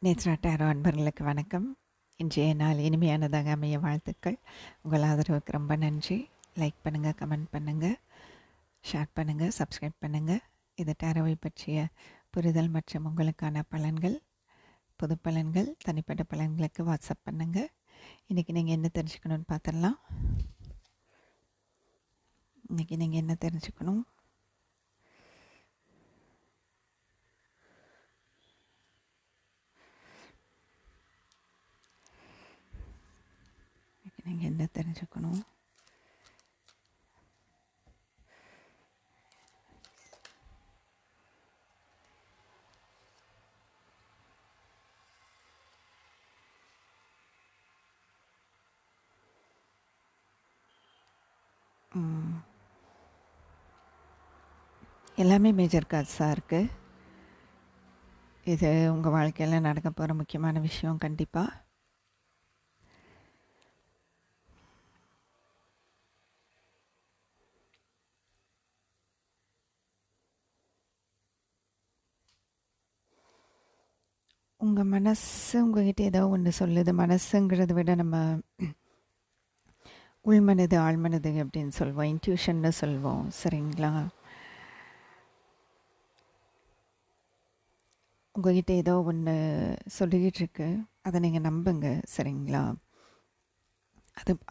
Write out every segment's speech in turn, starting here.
Nethra tarot அன்பர்களுக்கு வணக்கம். இன்றைய நாள் இனிமையானதாக அமைய வாழ்த்துக்கள். உங்கள் ஆதரவுக்கு ரொம்ப நன்றி. லைக் பண்ணுங்கள், கமெண்ட் பண்ணுங்கள், ஷேர் பண்ணுங்கள், சப்ஸ்கிரைப் பண்ணுங்கள். இது டேரோவை பற்றிய புரிதல் மற்றும் உங்களுக்கான பலன்கள், பொது பலன்கள், தனிப்பட்ட பலன்களுக்கு வாட்ஸ்அப் பண்ணுங்கள். இன்றைக்கி நீங்கள் என்ன தெரிஞ்சுக்கணுன்னு பார்த்துடலாம். இன்றைக்கி நீங்கள் என்ன தெரிஞ்சுக்கணும்? நீங்கள் என்ன தெரிஞ்சுக்கணும்? எல்லாமே மேஜர் கார்ட்ஸாக இருக்குது. இது உங்கள் வாழ்க்கையில் நடக்க போகிற முக்கியமான விஷயம். கண்டிப்பாக உங்கள் மனசு உங்ககிட்ட ஏதோ ஒன்று சொல்லுது. மனசுங்கிறத விட நம்ம உள்மனது, ஆழ்மனது அப்படின்னு சொல்லுவோம், இன்ட்யூஷன்னு சொல்லுவோம். சரிங்களா? உங்ககிட்ட ஏதோ ஒன்று சொல்லிக்கிட்டு இருக்கு, அதை நீங்கள் நம்புங்க. சரிங்களா?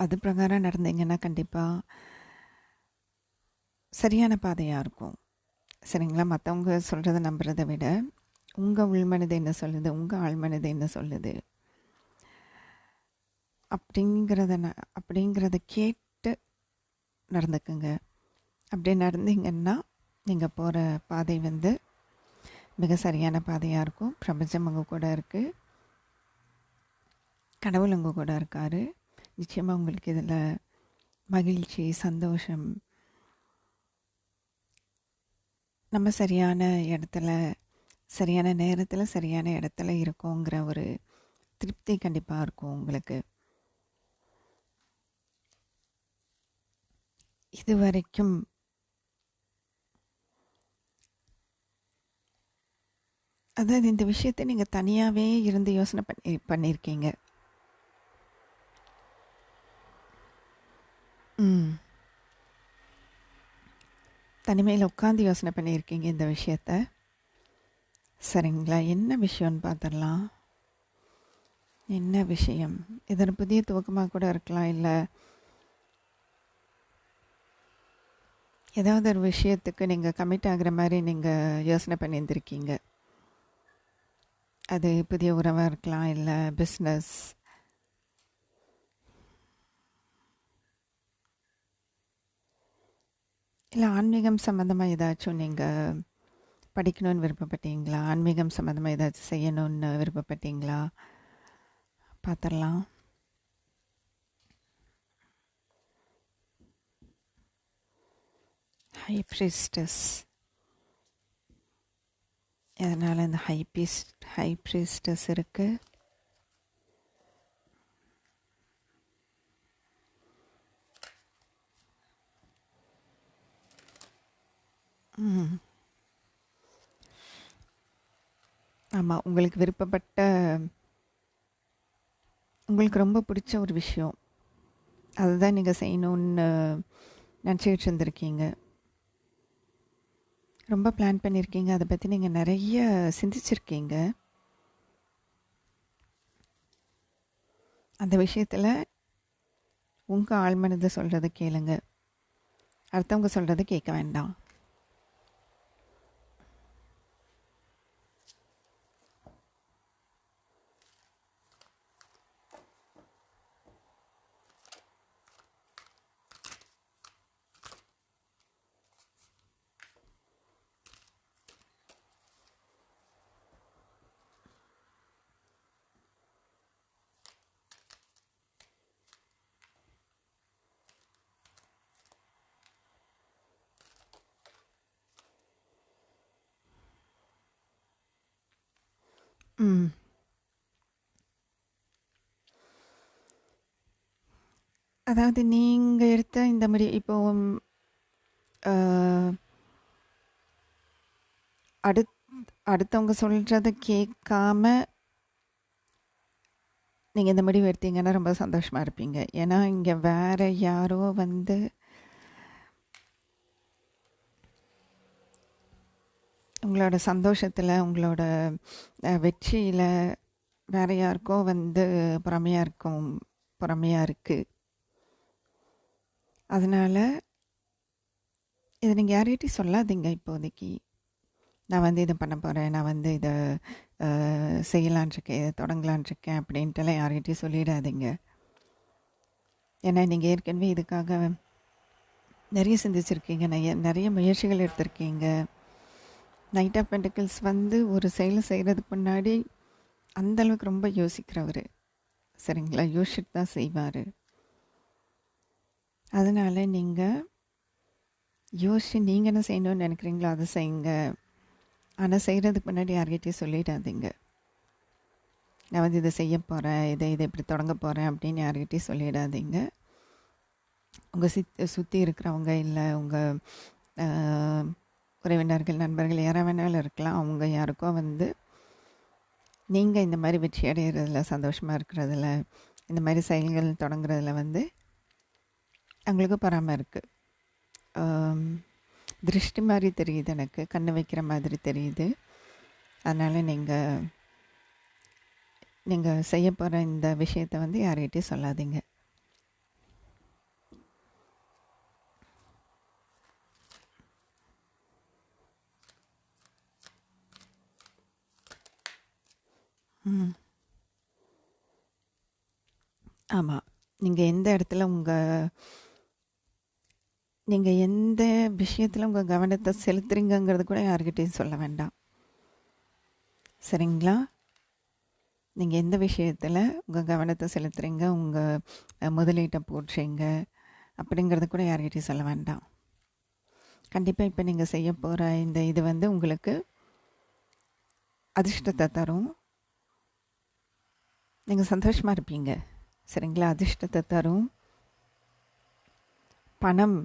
அது பிரகாரம் நடந்தீங்கன்னா கண்டிப்பாக சரியான பாதையாக இருக்கும். சரிங்களா? மற்றவங்க சொல்கிறத நம்புறதை விட உங்கள் உள்மனது என்ன சொல்லுது, உங்கள் ஆழ்மனது என்ன சொல்லுது அப்படிங்கிறத கேட்டு நடந்துக்குங்க. அப்படி நடந்தீங்கன்னா நீங்கள் போகிற பாதை மிக சரியான பாதையாக இருக்கும். பிரபஞ்சம் உங்கள் கூட இருக்குது, கடவுள் உங்கள் கூட இருக்கார். நிச்சயமாக உங்களுக்கு இதில் மகிழ்ச்சி, சந்தோஷம், நம்ம சரியான இடத்துல, சரியான நேரத்தில், சரியான இடத்துல இருக்கோங்கிற ஒரு திருப்தி கண்டிப்பாக இருக்கும் உங்களுக்கு. இது வரைக்கும் அதாவது இந்த விஷயத்தை நீங்கள் தனியாகவே இருந்து யோசனை பண்ணியிருக்கீங்க. தனிமையில் உட்காந்து யோசனை பண்ணியிருக்கீங்க இந்த விஷயத்த. சரிங்களா? என்ன விஷயம்னு பார்த்துடலாம். என்ன விஷயம்? இதன் புதிய துவக்கமாக கூட இருக்கலாம், இல்லை ஏதாவது ஒரு விஷயத்துக்கு நீங்கள் கமிட் ஆகிற மாதிரி நீங்கள் யோசனை பண்ணியிருந்திருக்கீங்க. அது புதிய உறவாக இருக்கலாம், இல்லை பிஸ்னஸ், இல்லை ஆன்மீகம் சம்மந்தமாக ஏதாச்சும் நீங்கள் படிக்கணும்னு விருப்பப்பட்டீங்களா? ஆன்மீகம் சம்மந்தமாக ஏதாச்சும் செய்யணும்னு விருப்பப்பட்டீங்களா? பார்த்துடலாம். High priestess. அதனால் இந்த ஹை ப்ரீஸ்டஸ் இருக்குது. ஆமாம், உங்களுக்கு விருப்பப்பட்ட, உங்களுக்கு ரொம்ப பிடிச்ச ஒரு விஷயம், அதுதான் நீங்கள் செய்யணுன்னு நினச்சிக்கிட்டு இருந்திருக்கீங்க. ரொம்ப பிளான் பண்ணியிருக்கீங்க. அதை பற்றி நீங்கள் நிறைய சிந்திச்சிருக்கீங்க. அந்த விஷயத்தில் உங்கள் ஆழ்மனதை சொல்கிறத கேளுங்க, அடுத்தவங்க சொல்கிறத கேட்க வேண்டாம். அதாவது நீங்கள் எடுத்த இந்த மாதிரி இப்போ அடுத்தவங்க சொல்கிறத கேட்காம நீங்கள் இந்த முடிவு எடுத்தீங்கன்னா ரொம்ப சந்தோஷமாக இருப்பீங்க. ஏன்னா இங்கே வேறு யாரோ உங்களோட சந்தோஷத்தில், உங்களோட வெற்றியில் வேறு யாருக்கோ பொறாமையாக இருக்குது. அதனால் இதை நீங்கள் யார்கிட்டையும் சொல்லாதீங்க இப்போதைக்கு. நான் இதை பண்ண போகிறேன், நான் இதை செய்யலான்ட்ருக்கேன், இதை தொடங்கலான்ட்ருக்கேன் அப்படின்ட்டுலாம் யார்கிட்டையும் சொல்லிடாதீங்க. ஏன்னா நீங்கள் ஏற்கனவே இதுக்காக நிறைய சிந்திச்சிருக்கீங்க, நிறைய முயற்சிகள் எடுத்திருக்கீங்க. நைட் ஆஃப் பென்டிகிள்ஸ் ஒரு செயலை செய்கிறதுக்கு முன்னாடி அந்தளவுக்கு ரொம்ப யோசிக்கிறவர். சரிங்களா? யோசிச்சுட்டு தான் செய்வார். அதனால் நீங்கள் யோசிச்சு நீங்கள் என்ன செய்யணும்னு நினைக்கிறீங்களோ அதை செய்யுங்க. ஆனால் செய்கிறதுக்கு முன்னாடி யார்கிட்டையும் சொல்லிடாதீங்க. நான் இதை செய்ய போகிறேன், இதை இப்படி தொடங்க போகிறேன் அப்படின்னு யார்கிட்டையும் சொல்லிடாதீங்க. உங்கள் சுற்றி இருக்கிறவங்க, இல்லை உங்கள் உறவினர்கள், நண்பர்கள் யாராக வேணாலும் இருக்கலாம். அவங்க யாருக்கோ நீங்கள் இந்த மாதிரி வெற்றி அடைகிறதுல, சந்தோஷமாக இருக்கிறதுல, இந்த மாதிரி செயல்கள் தொடங்குறதுல அவங்களுக்கு பொறாமை இருக்குது. திருஷ்டி மாதிரி தெரியுது, எனக்கு கண்ணு வைக்கிற மாதிரி தெரியுது. அதனால் நீங்கள் செய்ய போகிற இந்த விஷயத்தை யார்கிட்டையும் சொல்லாதீங்க. ஆமாம், நீங்கள் எந்த இடத்துல நீங்கள் எந்த விஷயத்தில் உங்கள் கவனத்தை செலுத்துறீங்கிறது கூட யார்கிட்டையும் சொல்ல வேண்டாம். சரிங்களா? நீங்கள் எந்த விஷயத்தில் உங்கள் கவனத்தை செலுத்துறீங்க, உங்கள் முதலீட்டை போடுறீங்க அப்படிங்கிறது கூட யார்கிட்டையும் சொல்ல வேண்டாம். கண்டிப்பாக இப்போ நீங்கள் செய்ய போகிற இந்த இது உங்களுக்கு அதிர்ஷ்டத்தை தரும். நீங்கள் சந்தோஷமாக இருப்பீங்க. சரிங்களா? அதிர்ஷ்டத்தை தரும், பணம்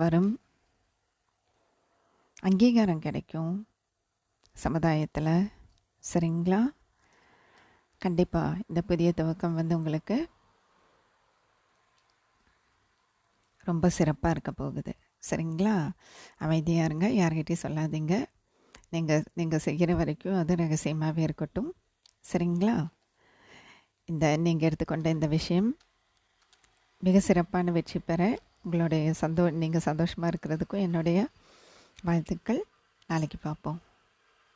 வரும், அங்கீகாரம் கிடைக்கும் சமுதாயத்தில். சரிங்களா? கண்டிப்பாக இந்த புதிய துவக்கம் உங்களுக்கு ரொம்ப சிறப்பாக இருக்க போகுது. சரிங்களா? அமைதியாக இருங்க, யார்கிட்டையும் சொல்லாதீங்க. நீங்கள் செய்கிற வரைக்கும் அது ரகசியமாகவே இருக்கட்டும். சரிங்களா? நீங்கள் எடுத்துக்கொண்ட இந்த விஷயம் மிக சிறப்பான வெற்றி பெற உங்களுடைய நீங்கள் சந்தோஷமாக இருக்கிறதுக்கும் என்னுடைய வாழ்த்துக்கள். நாளைக்கு பார்ப்போம்.